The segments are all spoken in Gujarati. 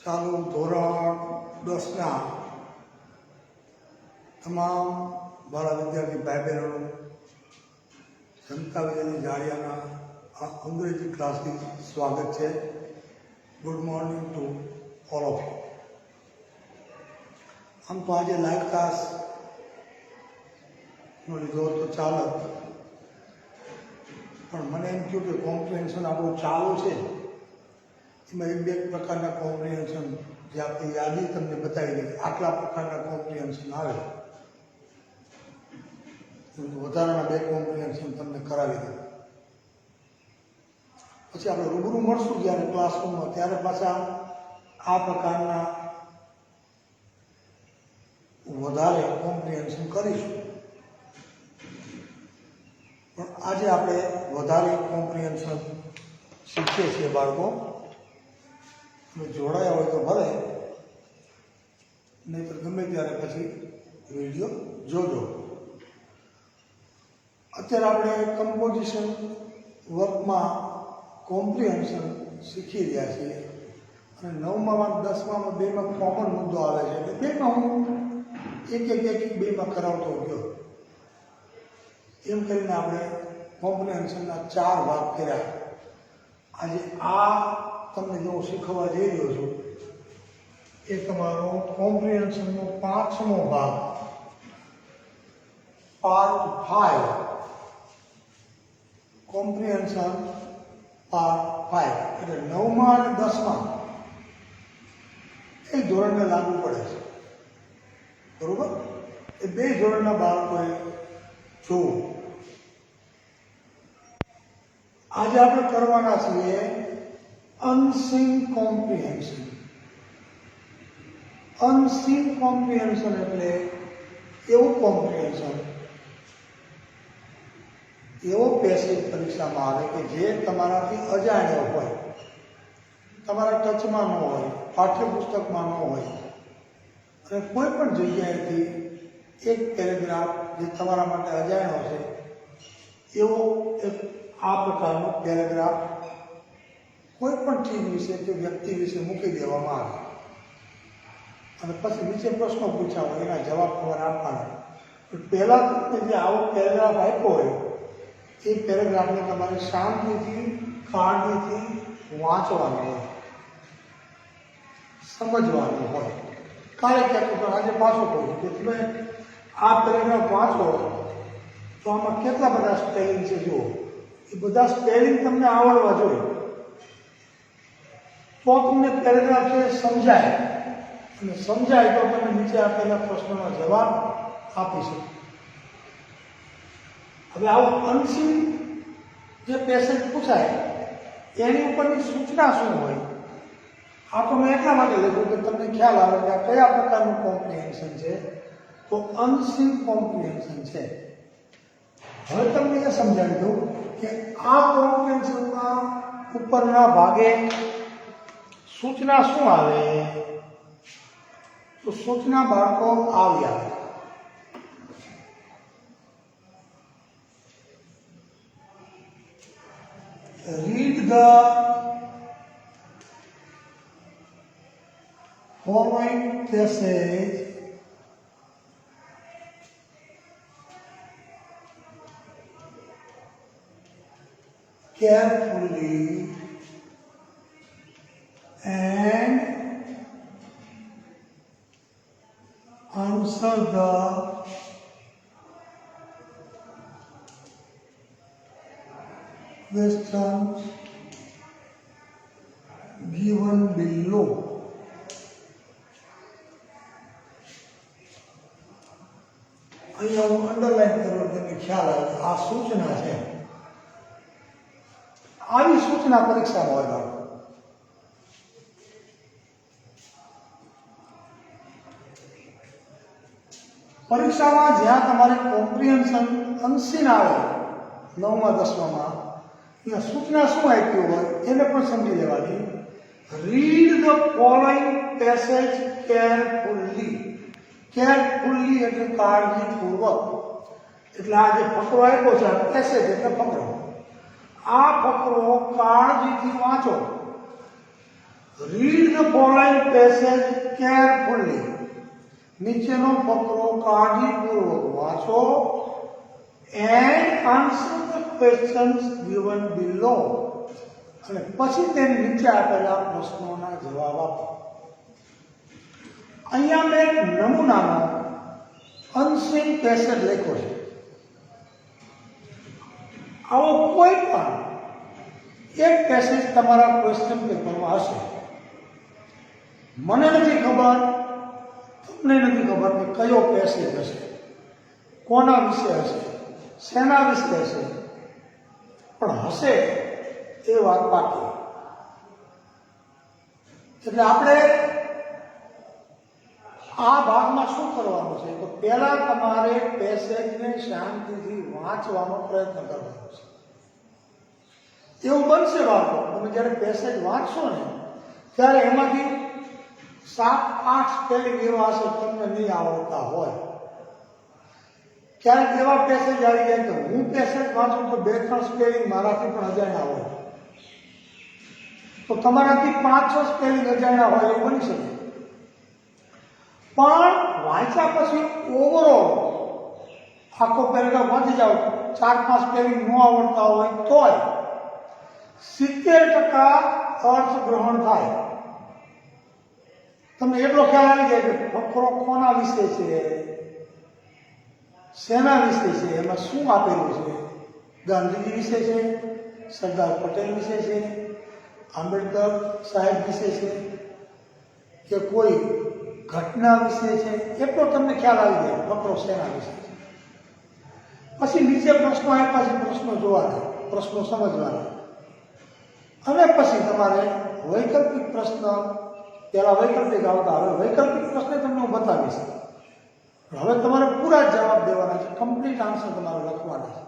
ચાલુ ધોરણ 10ના તમામ બાળા વિદ્યાર્થી ભાઈ બહેનોનું જનતા વિજયની જાળિયાના આ અંગ્રેજી ક્લાસથી સ્વાગત છે. Good morning to all of you. આમ તો આજે લાઈવ ક્લાસનો લીધો તો ચાલત, પણ મને એમ થયું કે કોમ્પ્રિહેન્શન આપણું ચાલુ છે એમાં એક બે પ્રકારના કોમ્પ્રિહેન્શન જે આપણે યાદી તમને બતાવી દઈએ, આટલા પ્રકારના કોમ્પ્રિહેન્શન આવે, વધારાના બે કોમ્પ્રિહેન્શન તમને કરાવી દે. પછી આપણે રૂબરૂ મળશું જ્યારે ક્લાસરૂમમાં, ત્યારે પાછા આ પ્રકારના વધારે કોમ્પ્રિહેન્શન કરીશું. પણ આજે આપણે વધારે કોમ્પ્રિહેન્શન શીખીએ છીએ બાળકો. જોડાયા હોય તો ભલે, નહીંતર ગમે ત્યારે પછી વિડીયો જોજો. અત્યારે આપણે કમ્પોઝિશન વર્કમાં કોમ્પ્રિહેન્શન શીખી રહ્યા છીએ અને 9માં 10માં બેમાં કોમન મુદ્દો આવે છે એટલે બેમાં હું એક બેમાં કરાવતો ગયો. એમ કરીને આપણે કોમ્પ્રિહેન્શનના 4 ભાગ કર્યા. આજે આ તમને જો હું શીખવવા જઈ રહ્યો છું એ તમારો કોમ્પ્રિહેન્શનનો 5મો ભાગ, પાર્ટ 5. કોમ્પ્રિહેન્શન પાર્ટ 5 એટલે 9માં અને 10માં એક ધોરણને લાગુ પડે છે, બરોબર? એ બે ધોરણના બાળકોએ જોવું. આજે આપણે કરવાના છીએ અનસીન કોમ્પ્રિહેન્શન. અનસીન કોમ્પ્રિહેન્શન એટલે એવું કોમ્પ્રિહેન્શન, એવો પેસેજ પરીક્ષામાં આવે કે જે તમારાથી અજાણ્યો હોય, તમારા ટચમાં ન હોય, પાઠ્યપુસ્તકમાં ન હોય, અને કોઈ પણ જગ્યાએથી એક પેરેગ્રાફ જે તમારા માટે અજાણ્યો છે એવો એક આ પ્રકારનો પેરેગ્રાફ કોઈ પણ ચીજ વિશે કે વ્યક્તિ વિશે મૂકી દેવામાં આવે અને પછી નીચે પ્રશ્નો પૂછ્યા હોય, એના જવાબ તમારે આપવાના. પહેલાં તમને જે આવો પેરેગ્રાફ આપ્યો હોય એ પેરેગ્રાફને તમારે શાંતિથી, કાળજીથી વાંચવાનો હોય, સમજવાનો હોય. કાલે ક્યાંક આજે પાછો કહું છું કે તમે આ પેરેગ્રાફ વાંચો તો આમાં કેટલા બધા સ્પેલિંગ છે જુઓ. એ બધા સ્પેલિંગ તમને આવડવા જોઈએ તો તમને પેરેગ્રાફ છે સમજાય, અને સમજાય તો તમે નીચે આપેલા પ્રશ્નોનો જવાબ આપી શકો. હવે આવું અનસીન જે પેસેજ પૂછાય એની ઉપરની સૂચના શું હોય, આ તો મેં એટલા માટે લખ્યું કે તમને ખ્યાલ આવે કે આ કયા પ્રકારનું કોમ્પ્રિહેન્શન છે. તો અનસીન કોમ્પ્રિહેન્શન છે. હવે તમને એ સમજાવી દઉં કે આ કોમ્પ્રિહેન્શનમાં ઉપરના ભાગે સૂચના શું આવે. તો સૂચના બાળકો આવી આવે. Read the following passage carefully and answer the questions given below. અહીંયા હું અંડરલાઈન કરું તમને ખ્યાલ આવે આ સૂચના છે. આવી સૂચના પરીક્ષામાં હોય બાળકો. પરીક્ષામાં જ્યાં તમારે કોમ્પ્રિહેન્શન અનસીન આવે 9માં 10માં, ત્યાં સૂચના શું આપી હોય એને પણ સમજી લેવાની. Read the following passage carefully. Carefully એટલે કાળજીપૂર્વક. એટલે આ જે ફકરો આપ્યો છે આ પેસેજ એટલે ફકરો. આ ફકરો કાળજીથી વાંચો. Read the following passage carefully. નીચેનો ફકરો કાળજીપૂર્વક વાંચો and answer the questions given below. અને પછી તેની નીચે આપેલા પ્રશ્નોના જવાબ આપો. અહીંયા મેં નમૂનાનો અનસીન પેસેજ લખ્યો છે. આવો કોઈ પણ એક પેસેજ તમારા ક્વેશ્ચન પેપરમાં હશે. મને નથી ખબર, તમને નથી ખબર કે કયો પેસેજ હશે, કોના વિશે હશે, શેના વિશે હશે, પણ હશે એ વાત પાકી. એટલે આપણે આ ભાગમાં શું કરવાનું છે તો પહેલા તમારે પેસેજને શાંતિથી વાંચવાનો પ્રયત્ન કરવાનો છે. એવું બનશે બાળકો, તમે જ્યારે પેસેજ વાંચશો ને ત્યારે એમાંથી 7-8 સ્પેલિંગ એવા હશે તમને નહીં આવડતા હોય. ક્યારેક એવા પેસેજ આવી જાય કે હું પેસેજ વાંચું તો 2-3 સ્પેલિંગ મારાથી પણ અજાણ્યા હોય, તો તમારાથી 5-6 સ્પેલિંગ અજાણ્યા હોય એવું બની શકે. પણ વાંચ્યા પછી ઓવરઓલ આખો પેરેગ્રાફ વાંચી જાઓ, 4-5 સ્પેલિંગ ન આવડતા હોય તોય 70% અર્થ ગ્રહણ થાય. તમને એટલો ખ્યાલ આવી જાય કે ફકરો કોના વિશે છે, શેના વિશે છે, એમાં શું આપેલું છે. ગાંધીજી વિશે છે, સરદાર પટેલ વિશે છે, આંબેડકર સાહેબ વિશે છે, કે કોઈ ઘટના વિશે છે, એટલો તમને ખ્યાલ આવી જાય ફકરો શેના વિશે છે. પછી નીચે પ્રશ્નો આપ્યા છે, પ્રશ્નો જોવાના, પ્રશ્નો સમજવાના, અને પછી તમારે વૈકલ્પિક પ્રશ્ન, પહેલા વૈકલ્પિક આવતા, હવે વૈકલ્પિક પ્રશ્ન તમને હું બતાવીશ. હવે તમારે પૂરા જવાબ દેવાના છે, કમ્પ્લીટ આન્સર તમારે લખવાના છે.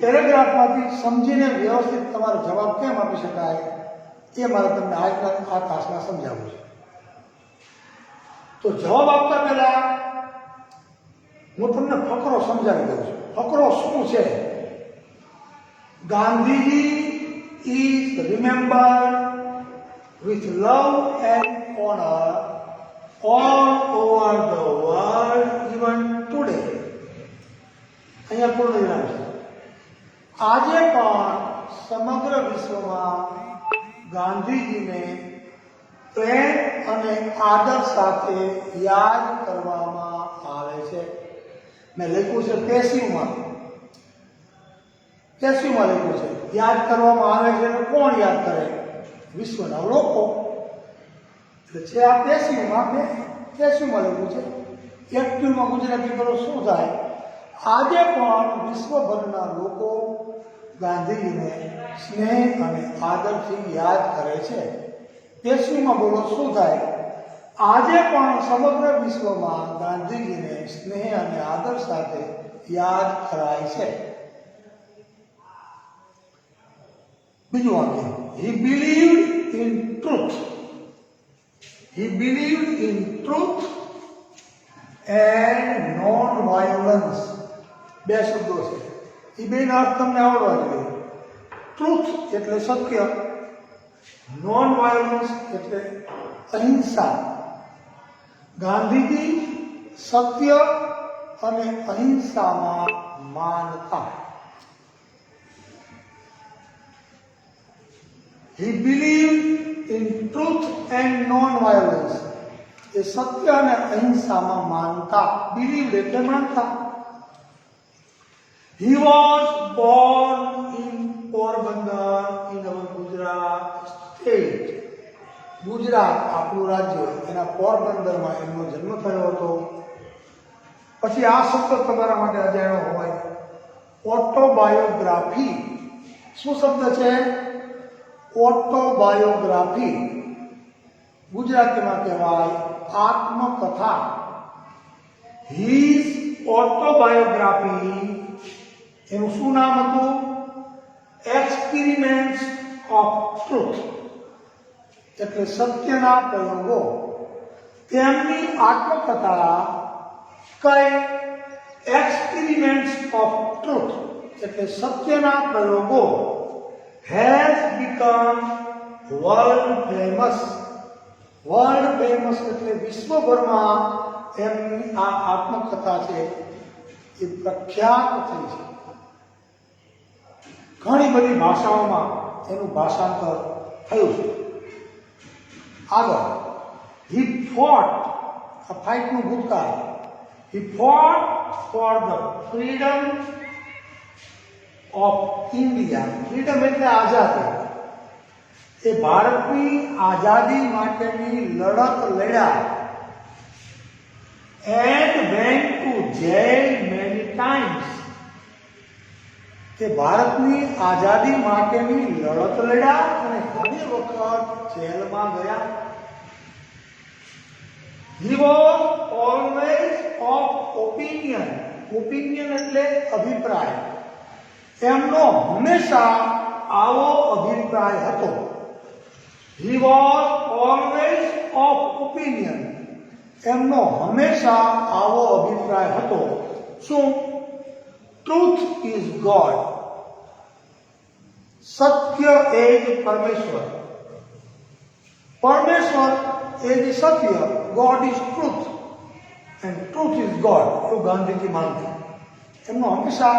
પેરેગ્રાફમાંથી સમજીને વ્યવસ્થિત તમારો જવાબ કેમ આપી શકાય એ મારે તમને આજના આ તાસમાં સમજાવવું છે. તો જવાબ આપતા પહેલા હું તમને ફકરો સમજાવી દઉં છું. ફકરો શું છે? Gandhiji is remembered with love and honor all over the world even today. અહીંયા પૂર્ણ વિરામ છે. આજે પણ સમગ્ર વિશ્વમાં ગાંધીજીને પ્રેમ અને આદર સાથે યાદ કરવામાં આવે છે. મેં લખ્યું છે પેસિવમાં લખ્યું છે. યાદ કરવામાં આવે છે એટલે કોણ યાદ કરે? વિશ્વના લોકો. એટલે છે આ પેસિવમાં લખ્યું છે. એક્ટિવમાં ગુજરાતી કરો શું થાય? આજે પણ વિશ્વભરના લોકો ગાંધીજીને સ્નેહ અને આદરથી યાદ કરે છે. પેસિવમાં બોલો શું થાય? આજે પણ સમગ્ર વિશ્વમાં ગાંધીજીને સ્નેહ અને આદર સાથે યાદ કરાય છે. બીજું વાક્ય, he believed in truth. He believed in truth and non-violence. બે શબ્દો છે, એ બેનો અર્થ તમને આવડવા જોઈએ. ટ્રુથ એટલે સત્ય, નોન વાયોલન્સ એટલે અહિંસા. ગાંધીજી સત્ય અને અહિંસામાં માનતા. He believed in truth and non-violence. એ સત્ય અને અહિંસામાં માનતા. બિલીવ એટલે માનતા. He was born in Porbandar in our Gujarat state. Gujarat આપણું રાજ્ય, એના પોરબંદરમાં એમનો જન્મ થયો હતો. પછી આ શબ્દ તમારા માટે અજાણ્યો હોય, ઓટોબાયોગ્રાફી. શું શબ્દ છે? ઓટોબાયોગ્રાફી. ગુજરાતીમાં કહેવાય આત્મકથા. હિઝ ઓટોબાયોગ્રાફી, એનું શું નામ હતું? એક્સપેરિમેન્ટ્સ ઓફ ટ્રુથ, એટલે સત્યના પ્રયોગો. તેમની આત્મકથા કઈ? એક્સપેરિમેન્ટ્સ ઓફ ટ્રુથ એટલે સત્યના પ્રયોગો. હેઝ બીકમ વર્લ્ડ ફેમસ એટલે વિશ્વભરમાં એમની આ આત્મકથા છે એ પ્રખ્યાત થઈ છે. ઘણી બધી ભાષાઓમાં એનું ભાષાંતર થયું છે. આગળ, હી ફોટ, આ ફાઇટનું ભૂતકાળ, he fought for the freedom of India. Freedom એટલે આઝાદી. એ ભારતની આઝાદી માટેની લડત લડ્યા. And went to jail many times. કે ભારતની આઝાદી માટેની લડત લડ્યા અને ઘણી વખત જેલમાં ગયા. He was always of opinion. Opinion એટલે અભિપ્રાય. એમનો હંમેશા આવો અભિપ્રાય હતો. He was always of opinion. એમનો હંમેશા આવો અભિપ્રાય હતો. શું? Truth is God. સત્ય એ જ પરમેશ્વર. પરમેશ્વર એ જ સત્ય. God is truth and truth is God. એવું ગાંધીજી માનતા. એમનો હંમેશા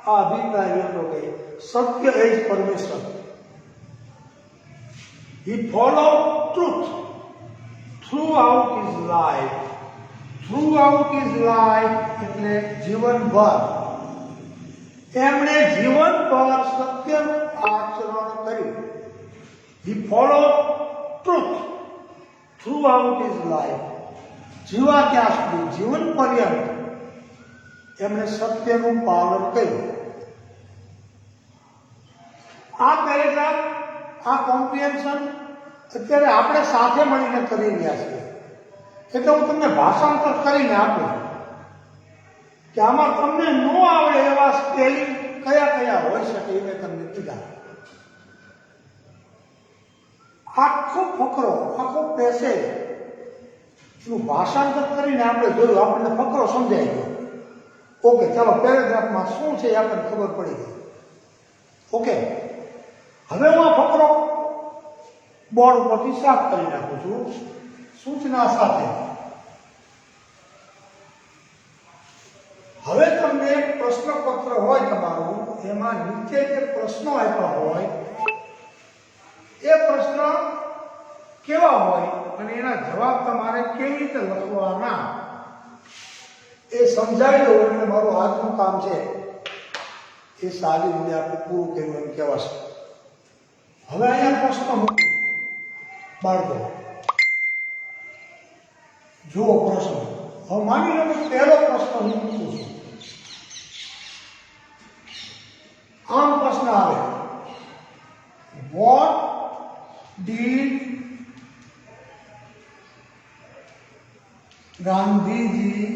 આ અભિપ્રાય હતો કે સત્ય એ જ પરમેશ્વર. He followed truth throughout his life. Throughout his life એટલે જીવનભર. એમણે જીવનભર સત્યનું આચરણ કર્યું. He followed truth throughout his life. જીવા ત્યાં સુધી, જીવન પર્યંત એમણે સત્યનું પાલન કર્યું. આ પેરેગ્રાફ, આ કોમ્પ્રિહેન્શન અત્યારે આપણે સાથે મળીને કરી રહ્યા છીએ. એટલે હું તમને ભાષાંતર કરીને આપું કે આમાં તમને ન આવડે એવા સ્પેલિંગ કયા કયા હોઈ શકે એ મેં તમને કીધા. આખો ફકરો, આખો પેસેજ એનું ભાષાંતર કરીને આપણે જોયું, આપણને ફકરો સમજાઈ ગયો. ઓકે, ચાલો પેરેગ્રાફમાં શું છે એ આપણને ખબર પડી ગઈ. ઓકે, હવે હું આ ફકરો બોર્ડ ઉપરથી સાફ કરી નાખું છું સૂચના સાથે. હવે તમને પ્રશ્નપત્ર હોય તમારું, એમાં નીચે જે પ્રશ્નો આપ્યા હોય એ પ્રશ્ન કેવા હોય અને એના જવાબ તમારે કેવી રીતે લખવાના એ સમજાવી દઉં એટલે મારું આજનું કામ છે એ સારી રીતે આપણે પૂરું કર્યું એમ કહેવાશે. હવે અહીંયા પ્રશ્ન મૂકું બાળકો, જુઓ પ્રશ્ન. હવે માની લો કે પહેલો પ્રશ્ન હું મૂકું છું. આમ પ્રશ્ન આવે, વોટ ડીડ ગાંધીજી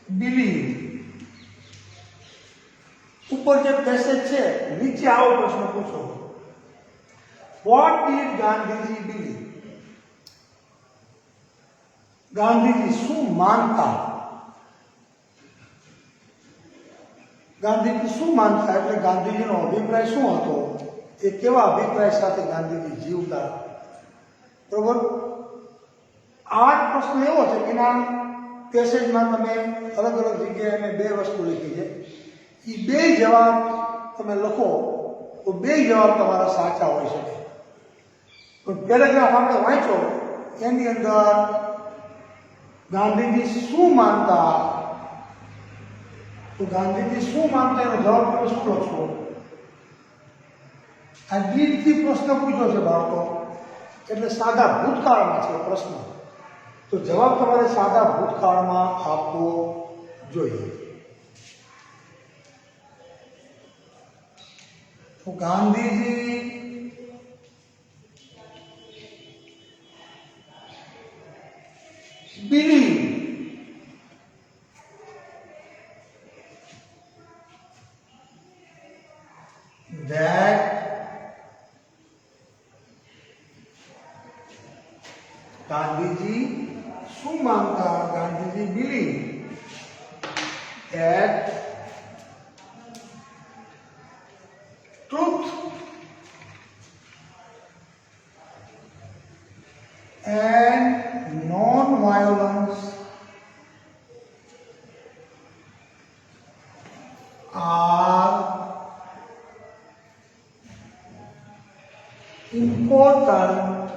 બિલીવ. ઉપર જે પેસેજ છે નીચે આવો પ્રશ્ન પૂછો, what did Gandhiji believe. Gandhiji શું માનતા? ગાંધીજી શું માનતા એટલે ગાંધીજીનો અભિપ્રાય શું હતો, એ કેવા અભિપ્રાય સાથે ગાંધીજી જીવતા. બરોબર. આ પ્રશ્ન એવો છે કે એના પેસેજમાં તમે અલગ અલગ જગ્યાએ મેં બે વસ્તુ લખી છે. એ બે જવાબ તમે લખો તો બે જવાબ તમારા સાચા હોઈ શકે. પણ પેરેગ્રાફ આપણે વાંચો એની અંદર ગાંધીજી શું માનતા, તો ગાંધીજી શું માનતા એનો જવાબ તમે શું લખશો? આ દીદથી પ્રશ્ન પૂછ્યો છે બાળકો, એટલે સાદા ભૂતકાળમાં છે પ્રશ્ન, તો જવાબ તમારે સાદા ભૂતકાળમાં આપવો જોઈએ. તો ગાંધીજી believe that ગાંધીજી શું માનતા? Gandhiji believe that truth non-violence are important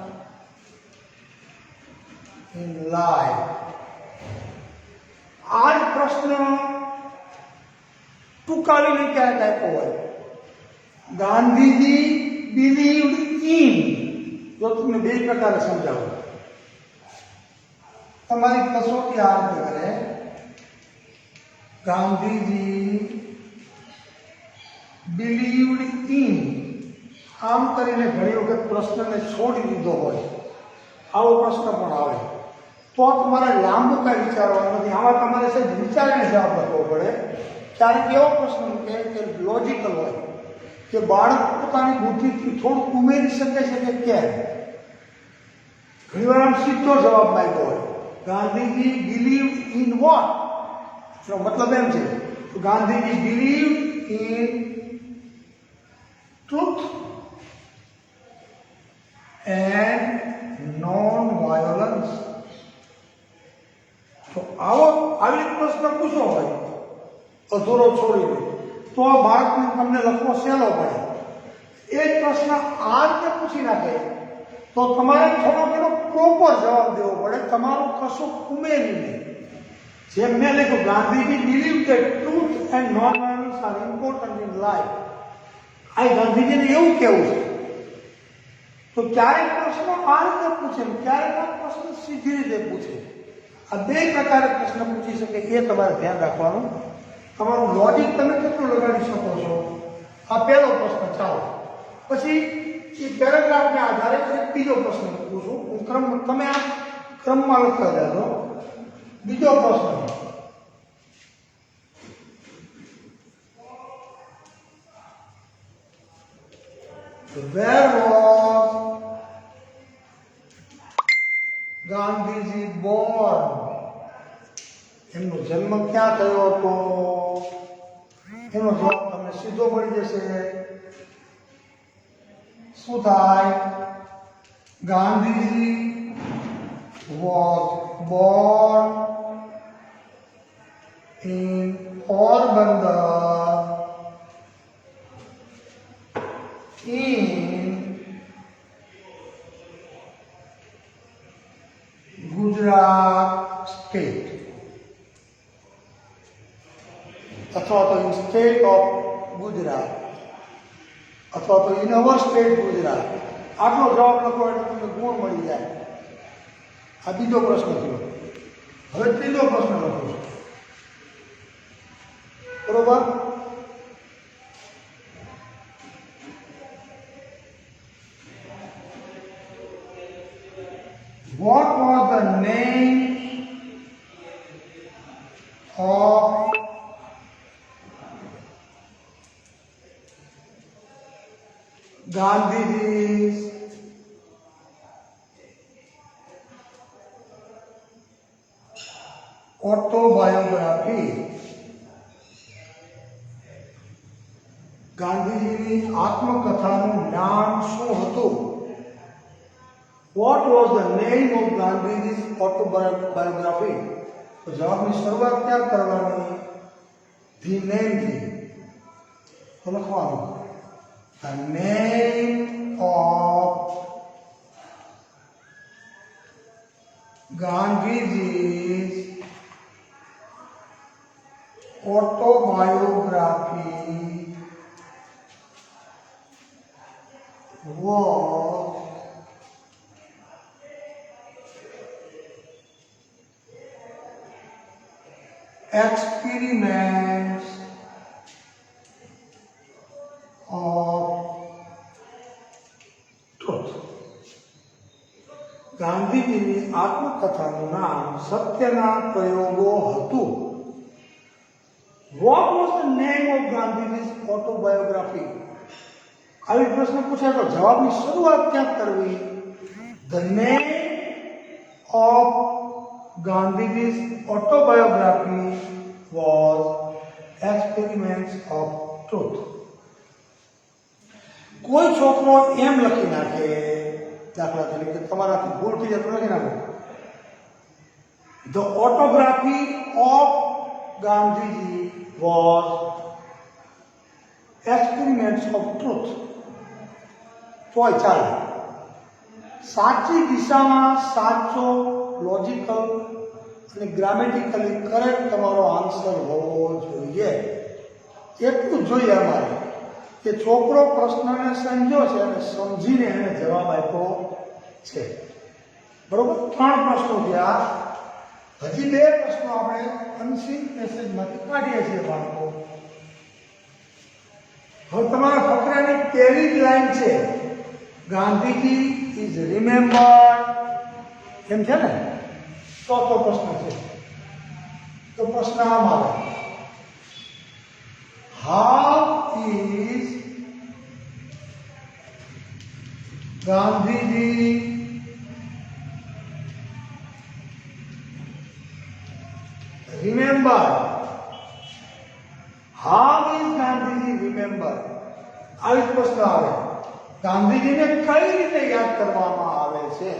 in life. आज प्रश्न टूकावीने क्या टाइप હોય ગાંધીજી believed in જો તમને બે પ્રકારે સમજાવું તમારી કસોટી આ રીતે કરે ગાંધીજી believed in આમ કરીને ઘણી વખત પ્રશ્નને છોડી દીધો હોય આવો પ્રશ્ન પણ આવે તો તમારે લાંબુ કાંઈ વિચારવાનું નથી આમાં તમારે સહેજ વિચારીને જવાબ લખવો પડે ક્યારેક એવો પ્રશ્ન મૂકે કે લોજિકલ હોય કે બાળક પોતાની બુદ્ધિથી થોડુંક ઉમેરી શકે છે કે કેમ ઘણીવાર આમ સીધો જવાબ માંગ્યો હોય ગાંધીજી બિલીવ ઇન વોટ એનો મતલબ એમ છે તો Gandhiji believe in truth and non violence તો આવી પ્રશ્ન પૂછો હોય અધૂરો છોડીને તો આ બાળકને તમને લખવો સહેલો પડે એ જ પ્રશ્ન આ રીતે પૂછી નાખે તો તમારે થોડો ઘણો પ્રોપર જવાબ દેવો પડે તમારું કશું ઉમેરીને જેમ મેં લખ્યું ગાંધીજી બિલીવ કે truth and non violence are important in life આ ગાંધીજીને એવું કહેવું છે તો ક્યારેક પ્રશ્ન આ રીતે પૂછે ક્યારેક આ પ્રશ્ન સીધી રીતે પૂછે આ બે પ્રકારે પ્રશ્ન પૂછી શકે એ તમારે ધ્યાન રાખવાનું તમારું લોજિક તમે કેટલું લગાડી શકો છો આ પહેલો પ્રશ્ન ચાલો પછી એ પેરેગ્રાફના આધારે એક બીજો પ્રશ્ન પૂછું હું તમે આ ક્રમમાં લખતા જાજો બીજો પ્રશ્ન Where was ગાંધીજી born? એમનો જન્મ ક્યાં થયો હતો એનો જવાબ તમને સીધો મળી જશે શું થાય Gandhiji was born in Porbandar in Gujarat state અથવા તો ઇન સ્ટેટ ઓફ ગુજરાત અથવા તો ઇન અવર સ્ટેટ ગુજરાત આટલો જવાબ લખો એટલે તમને ગુણ મળી જાય આ બીજો પ્રશ્ન થયો હવે ત્રીજો પ્રશ્ન લખો છો બરોબર What was the name of Gandhiji's autobiography? ગાંધીજીની આત્મકથાનું નામ શું હતું What was the name of Gandhiji's autobiography? તો જવાબની શરૂઆત ક્યાં કરવાની ધી નેમથી તો લખવાનું The name of Gandhiji's autobiography was Experiments of Truth. ગાંધીજીની આત્મકથાનું નામ સત્યના પ્રયોગો હતું. What was the name of Gandhiji's autobiography? આવી પ્રશ્ન પૂછાય તો જવાબની શરૂઆત ક્યાં કરવી The name of Gandhiji's autobiography was Experiments of Truth. કોઈ છોકરો એમ લખી નાખે દાખલા તરીકે તમારાથી ભૂલ થઈ જાય તો લખી નાખો The autography of Gandhiji was experiments of truth. તોય ચાલે. સાચી દિશામાં સાચો લોજિકલ અને ગ્રામેટિકલી કરેક્ટ તમારો આન્સર હોવો જોઈએ. એટલું જોઈએ અમારે કે છોકરો પ્રશ્નને સમજ્યો છે અને સમજીને એને જવાબ આપ્યો છે. બરોબર, 3 પ્રશ્નો થયા. હજી 2 પ્રશ્નો આપણે અનસીન પેસેજમાંથી કાઢીએ છીએ બાળકો. હવે તમારા ફકરાની પહેલી જ લાઈન છે ગાંધીજી ઇઝ રિમેમ્બર્ડ, એમ છે ને. ચોથો પ્રશ્ન છે. તો પ્રશ્ન આમ આવે, how is Gandhiji remembered? How is Gandhiji remembered? આવી પ્રશ્ન આવે. ગાંધીજીને કઈ રીતે યાદ કરવામાં આવે છે?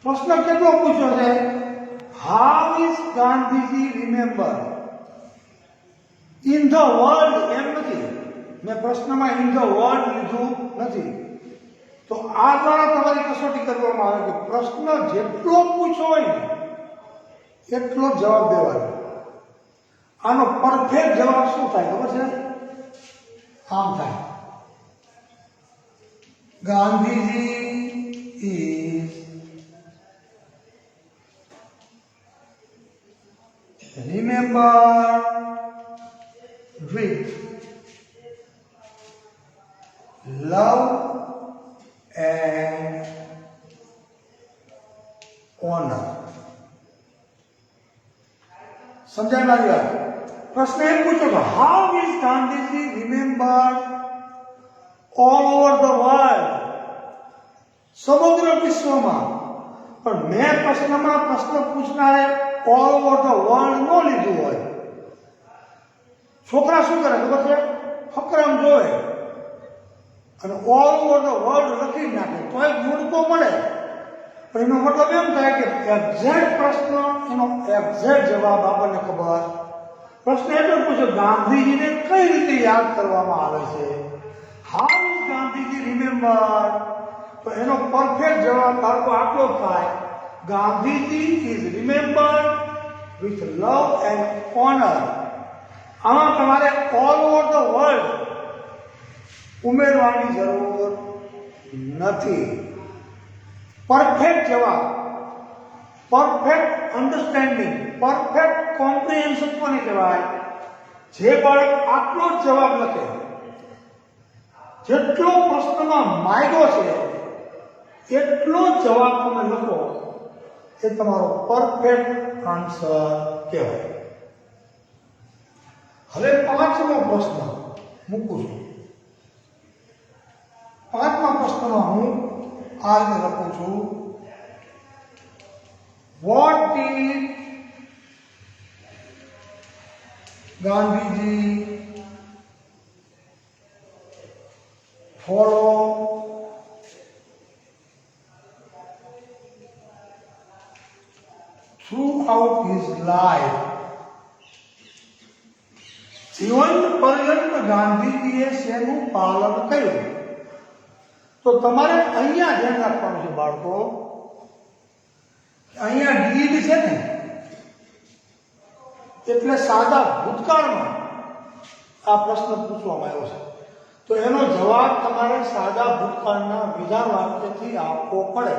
પ્રશ્ન કેટલો પૂછ્યો છે? How is Gandhiji remembered? In the world એમ નથી, મેં પ્રશ્નમાં in the world લીધું નથી. તો આ દ્વારા તમારી કસોટી કરવામાં આવે કે પ્રશ્ન જેટલો પૂછ્યો હોય ને એટલો જવાબ દેવાનો. આનો પરફેક્ટ જવાબ શું થાય ખબર છે? આમ થાય, Gandhiji is remembered with love and honor. સમજાય મારી વાત? પ્રશ્ન એમ પૂછ્યો કે how is Gandhiji રિમેમ્બર્ડ all over the world, સમગ્ર વિશ્વમાં. પણ મેં પ્રશ્નમાં પ્રશ્ન પૂછનારે ઓલ ઓવર ધ વર્લ્ડ ન લીધું હોય. છોકરા શું કરે ખબર છે? ફકરામ જોવે અને ઓલ ઓવર ધ વર્લ્ડ લખી નાખે તો એક ગુણ તો મળે, પણ એનો મતલબ એમ થાય કે એક્ઝેક્ટ પ્રશ્ન એનો એક્ઝેક્ટ જવાબ આપણને ખબર. પ્રશ્ન એટલો પૂછ્યો ગાંધીજીને કઈ રીતે યાદ કરવામાં આવે છે? How is Gandhiji remembered? તો એનો પરફેક્ટ જવાબ બાળકો આટલો થાય, Gandhiji is remembered with love and honour. આમાં તમારે ઓલ ઓવર ધ વર્લ્ડ ઉમેરવાની જરૂર નથી. પરફેક્ટ જવાબ, પરફેક્ટ અન્ડરસ્ટેન્ડિંગ, પરફેક્ટ કોમ્પ્રિહેન્શન કોને કહેવાય? જે બાળક આટલો જ જવાબ લખે, જેટલો પ્રશ્નમાં માંગ્યો છે એટલો જ જવાબ તમે લખો, એ તમારો પરફેક્ટ આન્સર કહેવાય. હવે 5મો પ્રશ્ન મૂકું છું. 5મા પ્રશ્નમાં હું આ રીતે લખું છું, what did Gandhiji follow throughout his life? જીવન પર્યંત ગાંધીજીએ શેનું પાલન કર્યું? તો તમારે અહીંયા ધ્યાન રાખવાનું છે બાળકો. અહીંયા ડીડ છે ને, એટલે સાદા ભૂતકાળમાં આ પ્રશ્ન પૂછવામાં આવ્યો છે. તો એનો જવાબ તમારે સાદા ભૂતકાળના વિધાન વાક્યથી આપવો પડે.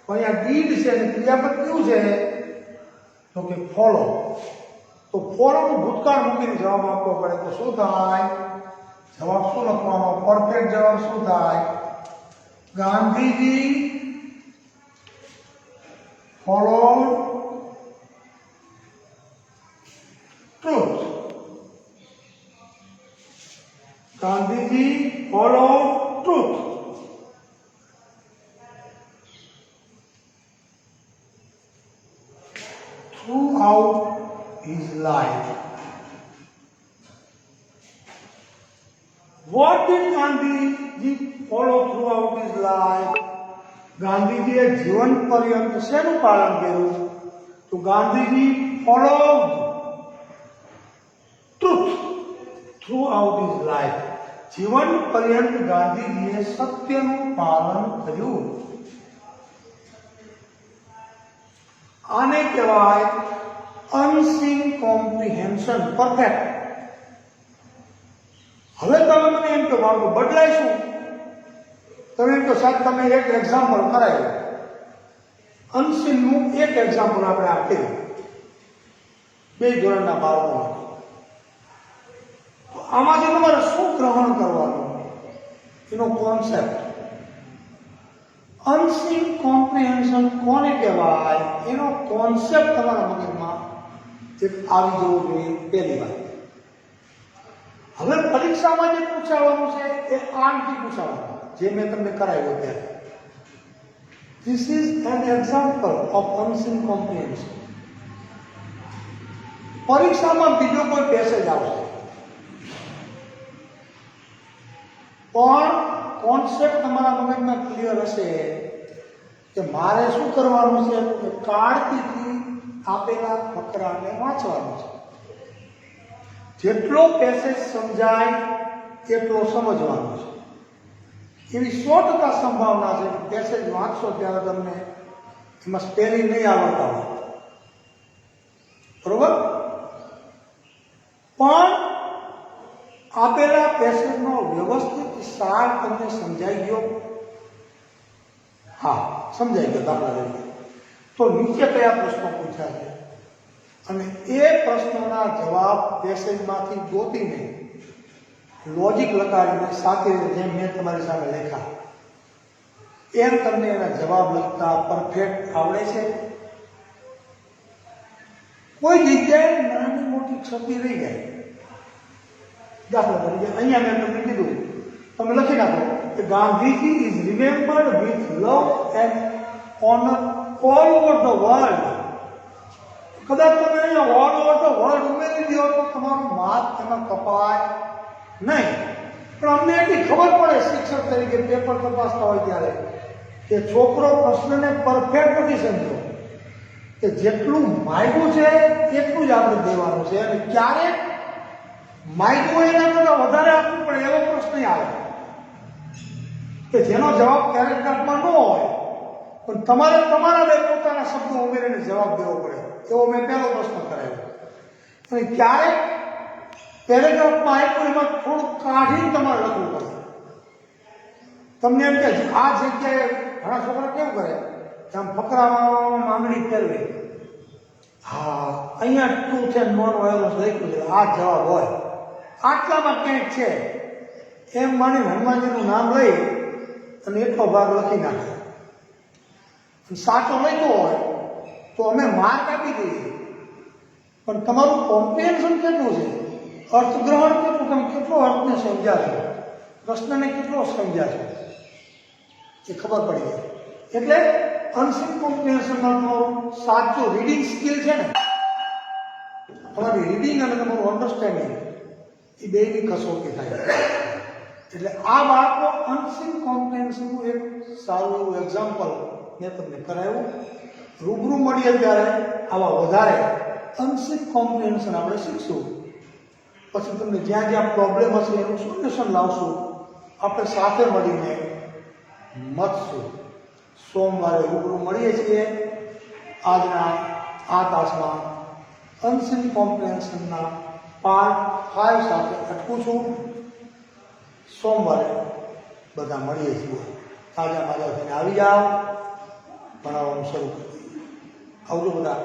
તો અહીંયા ડીડ છે ને ક્રિયાપદ કેવું છે? તો કે ફોલો. તો ફોલોનું ભૂતકાળ મૂકીને જવાબ આપવો પડે. તો શું થાય? જવાબ શું લખવાનો? પરફેક્ટ જવાબ શું થાય? Gandhiji followed truth. Gandhiji followed truth. Throughout his life. What did Gandhiji follow throughout his life? ગાંધીજીએ જીવન પર્યંત શેનું પાલન કર્યું? તો Gandhiji followed truth through out his life. જીવન પર્યંત ગાંધીજીએ સત્યનું પાલન કર્યું. આને કહેવાય અનસીન કોમ્પ્રિહેન્શન. પરફેક્ટ. હવે તમે મને એમ કહો મારું બદલાઈશું. તમે એમ કહો સાહેબ તમે એક એક્ઝામ્પલ કરાવ્યું. અનસીનનું એક એક્ઝામ્પલ આપણે આપ્યું 2 ધોરણના બાળકો માટે. તો આમાંથી તમારે શું ગ્રહણ કરવાનું એનો કોન્સેપ્ટ. અનસીન કોમ્પ્રિહેન્શન કોને કહેવાય એનો કોન્સેપ્ટ તમારા મગજમાં એક આવી જવો જોઈએ. પહેલી વાત. હવે પરીક્ષામાં જે પૂછાવાનું છે એ આણથી પૂછાવાનું, જે મેં તમને કરાવ્યો ત્યારે. This is an example of unseen comprehension. પરીક્ષામાં બીજો કોઈ પેસેજ આવશે પણ કોન્સેપ્ટ તમારા મગજમાં ક્લિયર હશે કે મારે શું કરવાનું છે. કાળજીથી આપેલા ફકરાને વાંચવાનું છે. જેટલો પેસેજ સમજાય એટલો સમજવાનો છે. એવી 100% સંભાવના છે કે પેસેજ વાંચશો ત્યારે તમને એમાં સ્પેલિંગ નહીં આવડતા હોય, બરોબર? પણ આપેલા પેસેજનો વ્યવસ્થિત સાર તમને સમજાઈ ગયો? હા, સમજાઈ ગયો. દાખલા તરીકે તો નીચે કયા પ્રશ્નો પૂછ્યા છે અને એ પ્રશ્નોના જવાબ પેસેજમાંથી ગોતીને લોજિક લગાડીને સાથે જેમ મેં તમારી સામે લખ્યા એમ તમને એના જવાબ લખતા પરફેક્ટ આવડે છે? કોઈ જગ્યાએ નાની મોટી ક્ષતિ રહી જાય. દાખલા તરીકે અહીંયા મેં તમને કીધું, તમે લખી નાખો કે Gandhiji is remembered with love and honour all over the world. કદાચ તમે અહીંયા ઓલ ઓવર ધ વર્લ્ડ ઉમેરી દો તો તમારું માર્ક એમાં કપાય નહીં. પણ અમને એટલી ખબર પડે શિક્ષક તરીકે પેપર તપાસતા હોય ત્યારે કે છોકરો પ્રશ્નને પરફેક્ટ નથી સમજો, કે જેટલું માગ્યું છે એટલું જ આપણે દેવાનું છે અને ક્યારેક માગ્યું એના કરતાં વધારે આપવું પડે એવો પ્રશ્ન આવે કે જેનો જવાબ પેરેગ્રાફમાં ન હોય પણ તમારે તમારા બે પોતાના શબ્દો ઉમેરીને જવાબ દેવો પડે. એવો મેં પહેલો પ્રશ્ન કરાવ્યો. અને ક્યારેક પેરેગ્રાફમાં આપ્યું એમાં થોડું કાઢીને તમારે લખવું પડે. તમને એમ કે આ જગ્યાએ ઘણા છોકરા કેવું કરે કે આમ ફકરામાં માંગણી ફેરવે. હા, અહીંયા ટ્રુથ એન્ડ નોન વાયોલન્સ લખ્યું છે, આ જવાબ હોય, આટલામાં ક્યાંક છે એમ માની હનુમાનજીનું નામ લઈ અને એટલો ભાગ લખી નાખે. સાચો લખ્યો હોય તો અમે માર્ક આપી દઈએ, પણ તમારું કોમ્પ્રિહેન્શન કેટલું છે, અર્થગ્રહણ કેટલું, તમે કેટલો અર્થને સમજ્યા છો, પ્રશ્નને કેટલો સમજ્યા છો એ ખબર પડી જાય. એટલે અનસીન કોમ્પ્રિહેન્શનમાં તમારું સાચું રીડિંગ સ્કિલ છે ને, તમારી રીડિંગ અને તમારું અન્ડરસ્ટેન્ડિંગ એ બેની કસોટી થાય. એટલે આ બાળકો અનસીન કોમ્પ્રિહેન્શનનું એક સારું એવું એક્ઝામ્પલ મેં તમને કરાવ્યું. રૂબરૂ મળીએ ત્યારે આવા વધારે અનસીન કોમ્પ્રિહેન્શન આપણે શીખશું. પછી તમને જ્યાં જ્યાં પ્રોબ્લેમ હશે એનું સોલ્યુશન લાવશું. આપણે સાથે મળીને મથશું. સોમવારે રૂબરૂ મળીએ છીએ. આજના આ તાસમાં અનસીન કોમ્પ્રિહેન્શનના પાર્ટ 5 સાથે અટકું છું. સોમવારે બધા મળીએ છીએ. તાજા થઈને આવી જાઓ, ભણાવવાનું શરૂ કરી દઈએ. આવજો બધા.